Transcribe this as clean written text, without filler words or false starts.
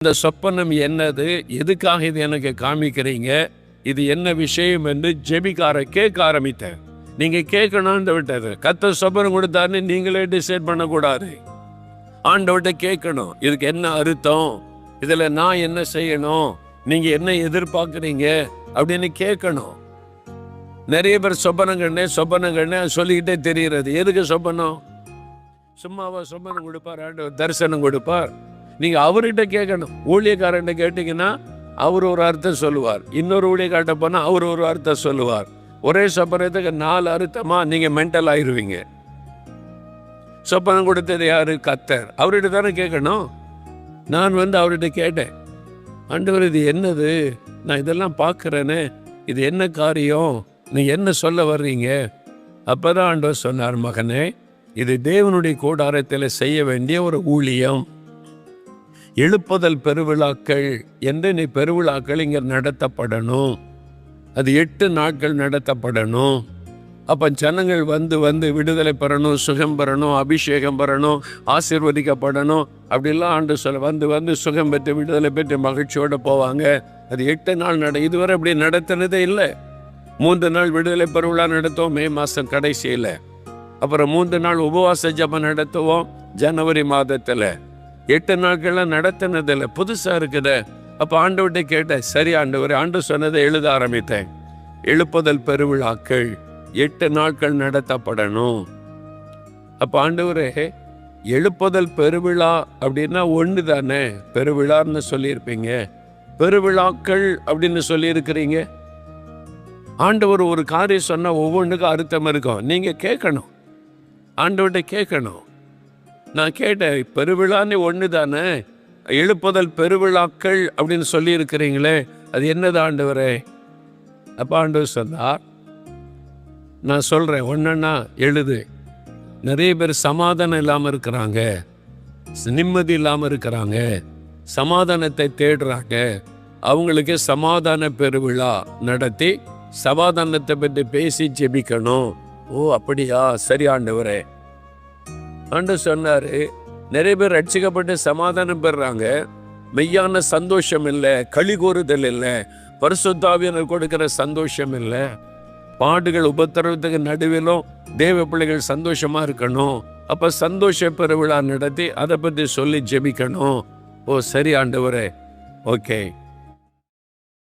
இந்த சொப்பனம் என்னது, எதுக்காக இது எனக்கு காமிக்கிறீங்க, இது என்ன விஷயம் என்று கேட்க ஆரம்பித்தேன். நீங்க கேட்கணும்னு விட்டது. கர்த்தர் சொப்பனம் கொடுத்தாருன்னு நீங்களே டிசைட் பண்ணக்கூடாது. ஆண்டவர்கிட்ட கேட்கணும், இதுக்கு என்ன அர்த்தம், இதுல நான் என்ன செய்யணும், நீங்க என்ன எதிர்பார்க்குறீங்க அப்படின்னு கேட்கணும். நிறைய பேர் சொப்பனங்கண்ணே சொல்லிக்கிட்டே தெரிகிறது. எதுக்கு சொப்பனம்? சும்மாவா சொப்பனம் கொடுப்பார் ஆண்டவர், தரிசனம் கொடுப்பார். நீங்க அவர்கிட்ட கேட்கணும். ஊழியக்காரன் கேட்டீங்கன்னா அவர் ஒரு அர்த்தம் சொல்லுவார், இன்னொரு ஊழியக்கார்ட்ட போனா அவர் ஒரு அர்த்தம் சொல்லுவார். ஒரே சொப்பனத்துக்கு 4 அர்த்தமா நீங்க மென்டல் ஆயிருவீங்க. சொப்பனம் கொடுத்தது யாரு? கர்த்தர். அவர்கிட்ட தானே கேட்கணும். நான் அவர்கிட்ட கேட்டேன், ஆண்டவர் இது என்னது, நான் இதெல்லாம் பார்க்குறேன்னு, இது என்ன காரியம், நீ என்ன சொல்ல வர்றீங்க? அப்பதான் ஆண்டவர் சொன்னார், மகனே, இது தேவனுடைய கூடாரத்தில் செய்ய வேண்டிய ஒரு ஊழியம். எழுப்புதல் பெருவிழாக்கள் என்று நீ பெருவிழாக்கள் இங்கே நடத்தப்படணும். அது 8 நாட்கள் நடத்தப்படணும். அப்போ ஜனங்கள் வந்து விடுதலை பெறணும், சுகம் பெறணும், அபிஷேகம் பெறணும், ஆசீர்வதிக்கப்படணும். அப்படிலாம் ஆண்டு சொல்ல வந்து சுகம் பெற்று விடுதலை பெற்று மகிழ்ச்சியோடு போவாங்க. அது 8 நாள் இதுவரை அப்படி நடத்தினதே இல்லை. 3 நாள் விடுதலை பெருவிழா நடத்துவோம் மே மாதம் கடைசியில். அப்புறம் 3 நாள் உபவாச ஜபம் நடத்துவோம் ஜனவரி மாதத்தில். 8 நாட்கள்லாம் நடத்தினதில்லை, புதுசாக இருக்குது. அப்போ ஆண்டவர்கிட்ட கேட்டேன், சரி ஆண்டவர், ஆண்டவர் சொன்னதை எழுத ஆரம்பித்தேன். எழுப்புதல் பெருவிழாக்கள் 8 நாட்கள் நடத்தப்படணும். அப்போ ஆண்டவரே, எழுப்புதல் பெருவிழா அப்படின்னா ஒன்று தானே, பெருவிழான்னு சொல்லியிருப்பீங்க, பெருவிழாக்கள் அப்படின்னு சொல்லியிருக்கிறீங்க. ஆண்டவர் ஒரு காரியம் சொன்னால் ஒவ்வொன்றுக்கும் அர்த்தம் இருக்கும். நீங்கள் கேட்கணும், ஆண்டவர்கிட்ட கேட்கணும். நான் கேட்டேன், பெருவிழான்னு ஒன்று தானே, எழுப்புதல் பெருவிழாக்கள் அப்படின்னு சொல்லியிருக்கிறீங்களே, அது என்னது ஆண்டவரே? அப்போ ஆண்டவர் சொன்னார், நான் சொல்கிறேன், ஒன்றுன்னா எழுது. நிறைய பேர் சமாதானம் இல்லாமல் இருக்கிறாங்க, நிம்மதி இல்லாமல் இருக்கிறாங்க, சமாதானத்தை தேடுறாங்க. அவங்களுக்கு சமாதான பெருவிழா நடத்தி சமாதானத்தை பற்றி பேசி ஜெபிக்கணும். ஓ அப்படியா, சரி ஆண்டவரே. ஆண்டவர் சொன்னார், நிறைய பேர் ரட்சிக்கப்பட்டு சமாதானம் பெறுறாங்க, மெய்யான சந்தோஷம் இல்லை, களி கூறுதல் இல்லை, பரிசுத்த ஆவியானவர் கொடுக்கிற சந்தோஷம் இல்லை. பாடுகள் உபத்திரவத்துக்கு நடுவிலும் தேவ பிள்ளைகள் சந்தோஷமா இருக்கணும். அப்ப சந்தோஷ பெருவிழா நடத்தி அதை பற்றி சொல்லி ஜெபிக்கணும். ஓ சரி ஆண்டவரே, ஓகே.